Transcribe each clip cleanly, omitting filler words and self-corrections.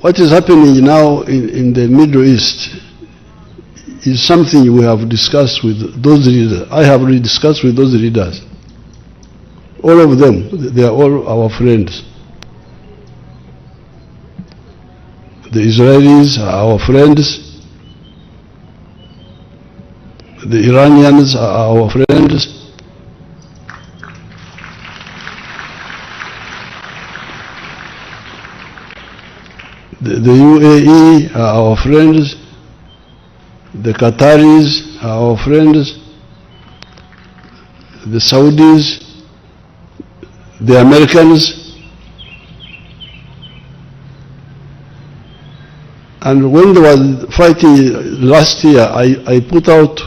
what is happening now in the Middle East is something we have discussed with those leaders. I have really discussed with those leaders. All of them, they are all our friends. The Israelis are our friends. The Iranians are our friends. The UAE are our friends. The Qataris are our friends. The Saudis, the Americans. And when they were fighting last year, I put out,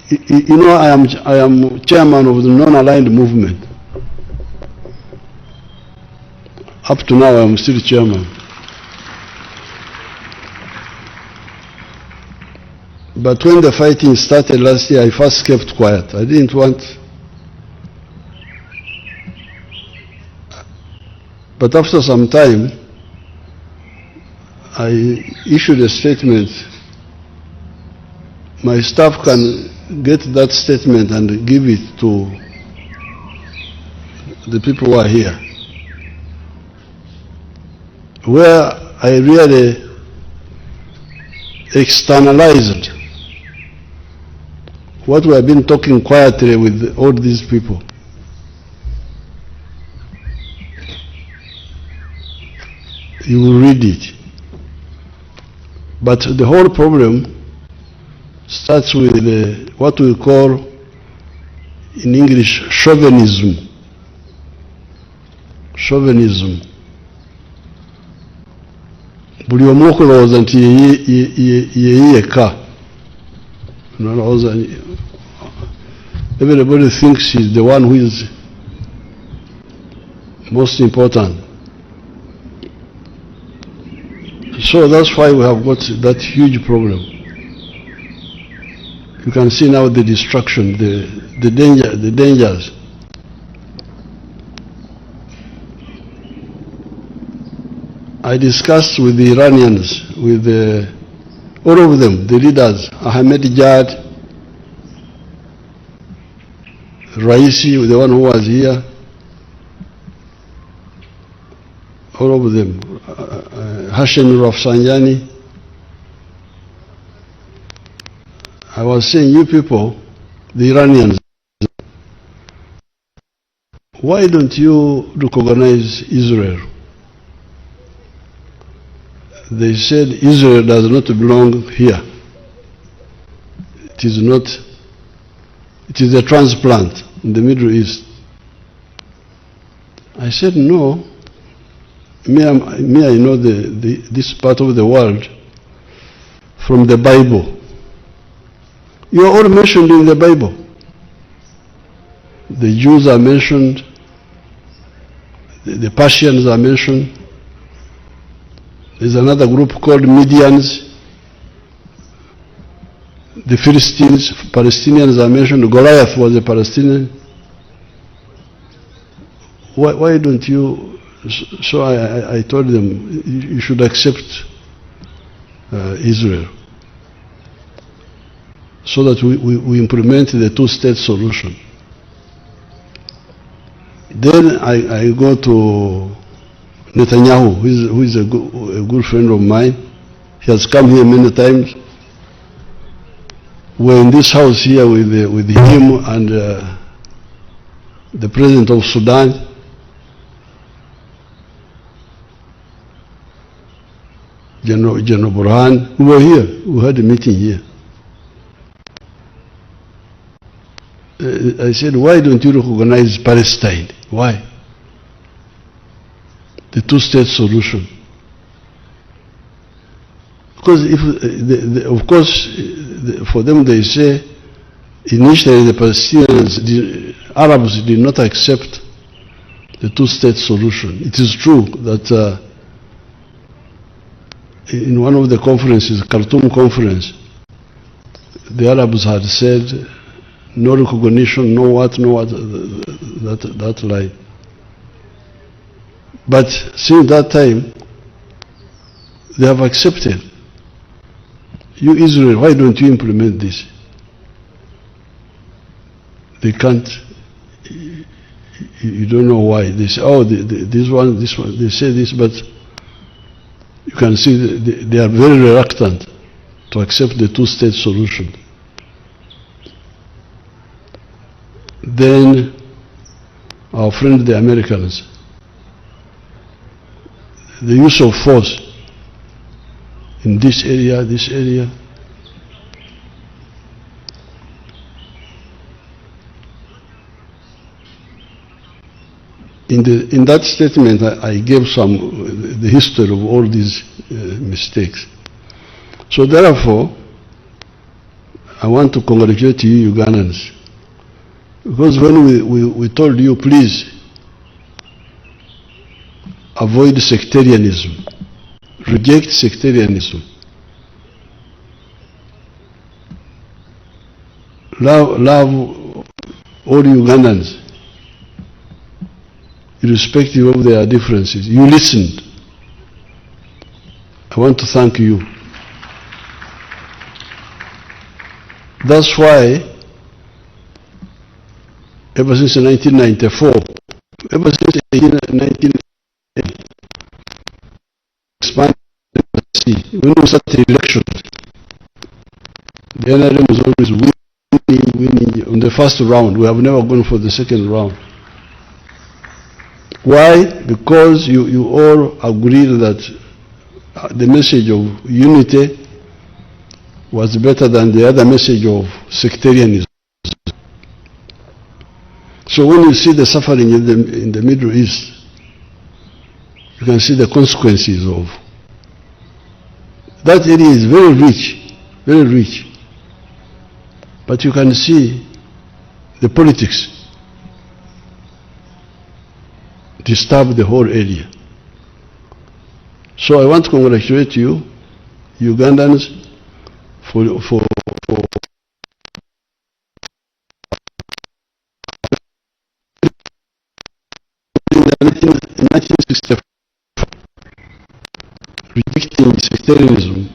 you know, I am chairman of the non-aligned movement. Up to now, I am still chairman. But when the fighting started last year, I first kept quiet. I didn't want. But after some time, I issued a statement. My staff can get that statement and give it to the people who are here, where I really externalized what we have been talking quietly with all these people. You will read it. But the whole problem starts with what we call in English chauvinism. Chauvinism. Buli omu okulowooza nti yeyeka. Everybody thinks he's the one who is most important. So that's why we have got that huge problem. You can see now the destruction, the dangers. I discussed with the Iranians, with all of them, the leaders, Ahmadinejad, Raisi, the one who was here, all of them, Hashem Rafsanjani. I was saying, you people, the Iranians, why don't you recognize Israel? They said Israel does not belong here. It is not, it is a transplant in the Middle East. I said, no. Me, I know this part of the world from the Bible. You are all mentioned in the Bible. The Jews are mentioned, the Persians are mentioned. There's another group called Medians. The Philistines, Palestinians are mentioned. Goliath was a Palestinian. Why don't you? So I told them, you should accept Israel, so that we implement the two-state solution. Then I go to Netanyahu, who is a good friend of mine. He has come here many times. We're in this house here with him and the president of Sudan. General Burhan. We were here. We had a meeting here. I said, why don't you recognize Palestine? Why? The two-state solution. Because if, of course, for them they say, initially the Palestinians, the Arabs did not accept the two-state solution. It is true that in one of the conferences, Khartoum conference, the Arabs had said, no recognition, no what, that line. But since that time, They have accepted. You Israel, why don't you implement this? They can't. You don't know why. They say, oh, this one, they say this, but you can see they are very reluctant to accept the two-state solution. Then our friend the Americans, the use of force in this area, In that statement, I gave the history of all these mistakes. So therefore, I want to congratulate you Ugandans, because when we told you, please avoid sectarianism, reject sectarianism, love all Ugandans, irrespective of their differences. You listened. I want to thank you. That's why, ever since 1994, ever since 1980, when we started elections, the NRM was always winning on the first round. We have never gone for the second round. Why? Because you all agreed that the message of unity was better than the other message of sectarianism. So when you see the suffering in the Middle East, you can see the consequences of that area is very rich, very rich. But you can see the politics disturb the whole area. So I want to congratulate you, Ugandans, for in 1964, rejecting sectarianism.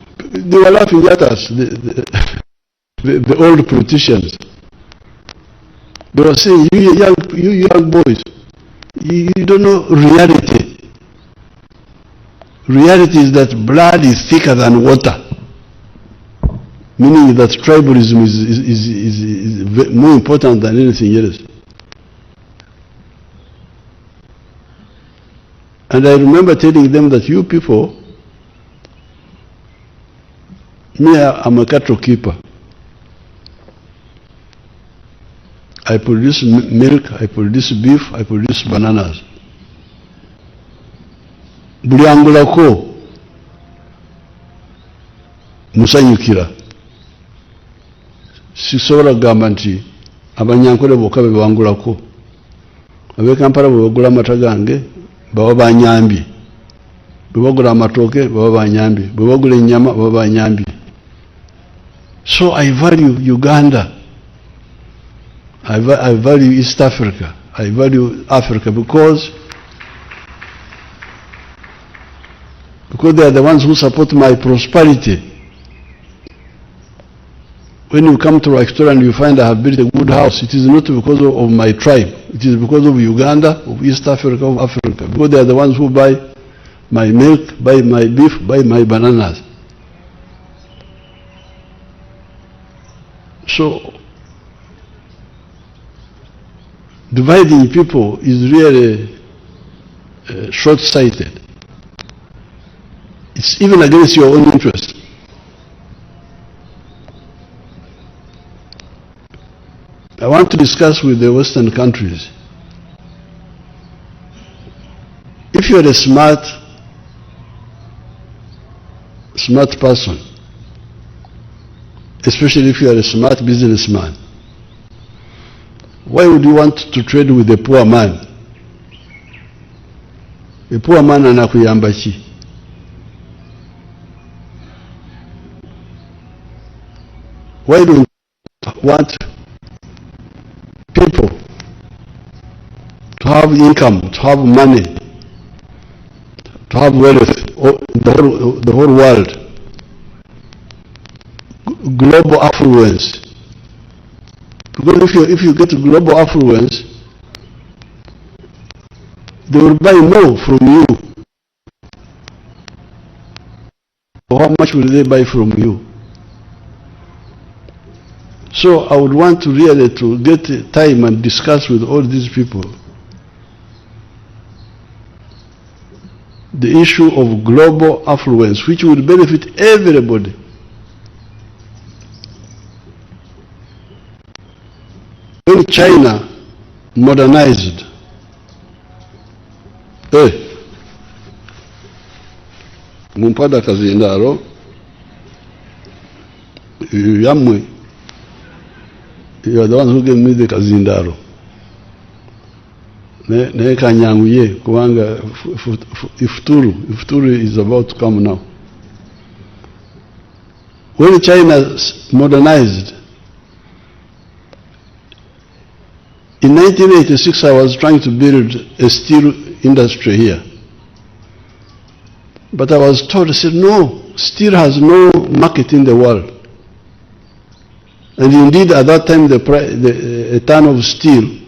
They were laughing at us, the old politicians. They were saying, you young boys, you don't know reality. Reality is that blood is thicker than water, meaning that tribalism is more important than anything else. And I remember telling them that you people, me, I'm a cattle keeper. I produce milk, I produce beef, I produce bananas. Buli angulako musanyukira. Sisobola kugamba nti abanyankole bokka be bangulako. Abe Kampala bwe bagula amata gange baba banyambye. Bwe bagula amatooke baba banyambye. Bwe bagula ennyama baba banyambye. So I value Uganda. I value East Africa. I value Africa because they are the ones who support my prosperity. When you come to Victoria and you find I have built a good house, it is not because of my tribe. It is because of Uganda, of East Africa, of Africa. Because they are the ones who buy my milk, buy my beef, buy my bananas. So, dividing people is really short-sighted. It's even against your own interest. I want to discuss with the Western countries. If you're a smart person, especially if you are a smart businessman, why would you want to trade with a poor man? A poor man anakuyamba ki? Why do you want people to have income, to have money, to have wealth, the whole world. Global affluence. Because if you get global affluence, they will buy more from you. How much will they buy from you? So I would want to really to get time and discuss with all these people the issue of global affluence, which will benefit everybody. When China modernized, mumpada kazindaro yamwe, you are the ones who gave me the kazindaro. Ne kanyanguye kubanga ifuturu is about to come now. When China modernized, in 1986 I was trying to build a steel industry here. But I was told, I said, no, steel has no market in the world. And indeed, at that time, a ton of steel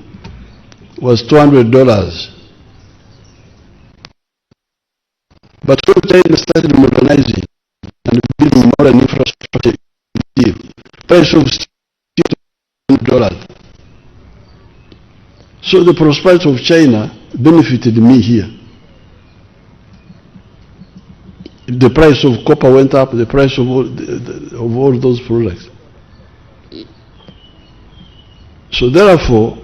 was $200. But when China started modernizing and building modern infrastructure, steel, price of steel $200. So the prosperity of China benefited me here. The price of copper went up, the price of all those products. So therefore,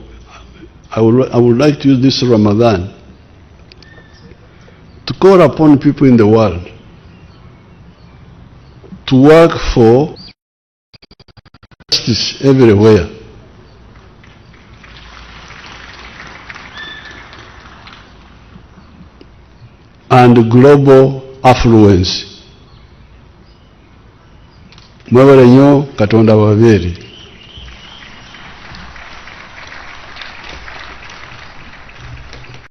I would like to use this Ramadan to call upon people in the world to work for justice everywhere. And global affluence. Mwebale nnyo Katonda babere.